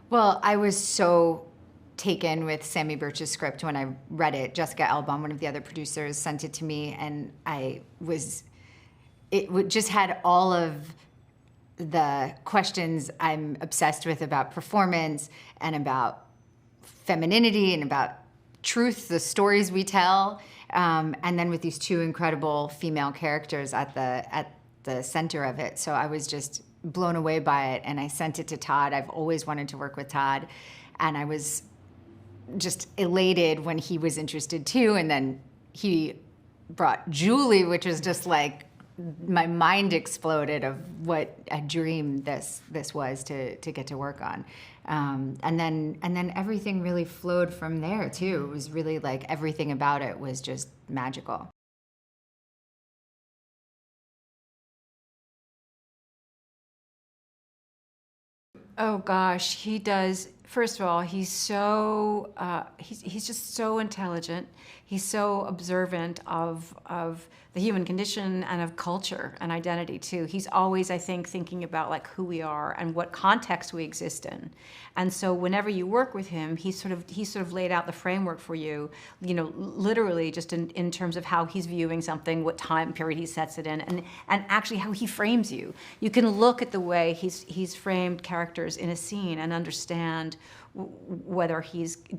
Well, I was so taken with Sammy Birch's script when I read it. Jessica Elbaum, one of the other producers, sent it to me, and just had all of the questions I'm obsessed with about performance and about femininity and about truth, the stories we tell, and then with these two incredible female characters at the center of it. So I was just blown away by it, and I sent it to Todd. I've always wanted to work with Todd, and I was just elated when he was interested too. And then he brought Julie, which was just like, my mind exploded of what a dream this was to get to work on. And then everything really flowed from there too. It was really like everything about it was just magical. Oh gosh, he does. First of all, he's he's just so intelligent. He's so observant of the human condition and of culture and identity too. He's always, I think, thinking about like who we are and what context we exist in. And so whenever you work with him, he sort of laid out the framework for you, literally just in terms of how he's viewing something, what time period he sets it in, and actually how he frames you. You can look at the way he's framed characters in a scene and understand whether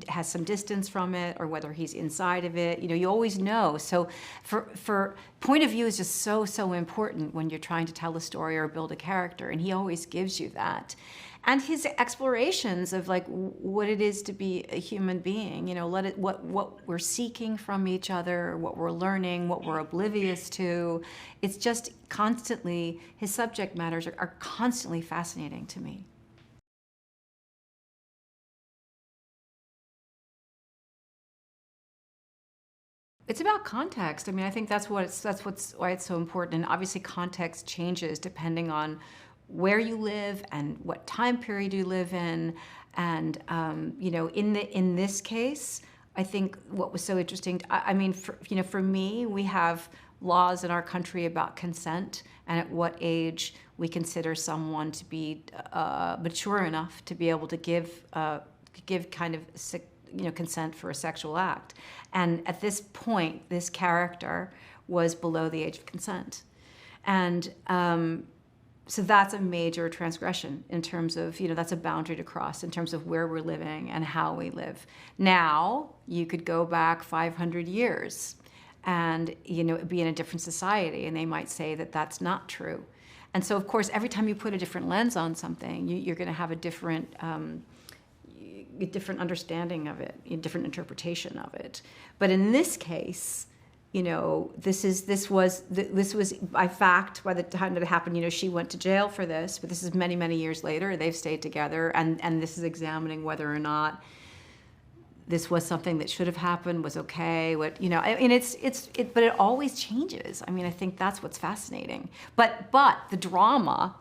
has some distance from it or whether he's inside of it. You always know. So for point of view is just so important when you're trying to tell a story or build a character, and he always gives you that. And his explorations of like what it is to be a human being, what we're seeking from each other, what we're learning, what we're oblivious to. It's just constantly, his subject matters are constantly fascinating to me. It's about context. I mean, I think that's why it's so important. And obviously context changes depending on where you live and what time period you live in. And, in this case, I think what was so interesting, for me, we have laws in our country about consent and at what age we consider someone to be mature enough to be able to give kind of consent for a sexual act. And at this point, this character was below the age of consent. And so that's a major transgression in terms of, that's a boundary to cross in terms of where we're living and how we live. Now, you could go back 500 years and, be in a different society, and they might say that that's not true. And so, of course, every time you put a different lens on something, you're going to have a different understanding of it, a different interpretation of it. But in this case, this was by fact, by the time that it happened, she went to jail for this, but this is many, many years later. They've stayed together, and this is examining whether or not this was something that should have happened, was okay, but it always changes. I mean, I think that's what's fascinating. But the drama,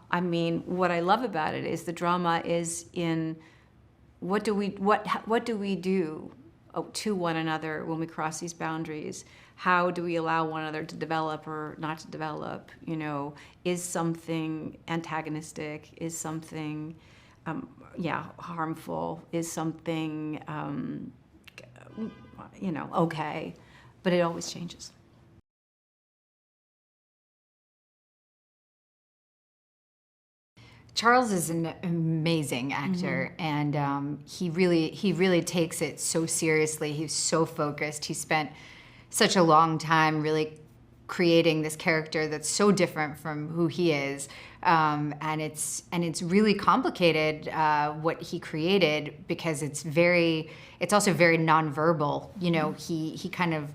what I love about it is the drama is in what do we do to one another when we cross these boundaries? How do we allow one another to develop or not to develop? Is something antagonistic? Is something, harmful? Is something, okay? But it always changes. Charles is an amazing actor, and he really takes it so seriously. He's so focused. He spent such a long time really creating this character that's so different from who he is, and it's really complicated what he created, because it's also very nonverbal. He kind of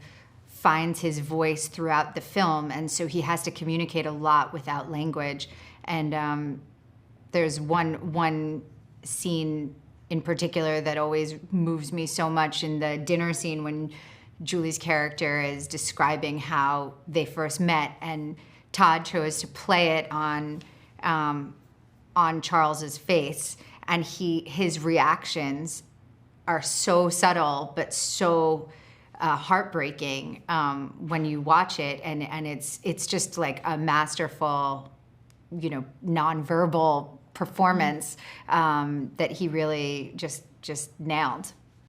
finds his voice throughout the film, and so he has to communicate a lot without language. And there's one scene in particular that always moves me so much, in the dinner scene when Julie's character is describing how they first met, and Todd chose to play it on Charles's face, and his reactions are so subtle but so heartbreaking when you watch it, and it's just like a masterful, nonverbal performance that he really just nailed.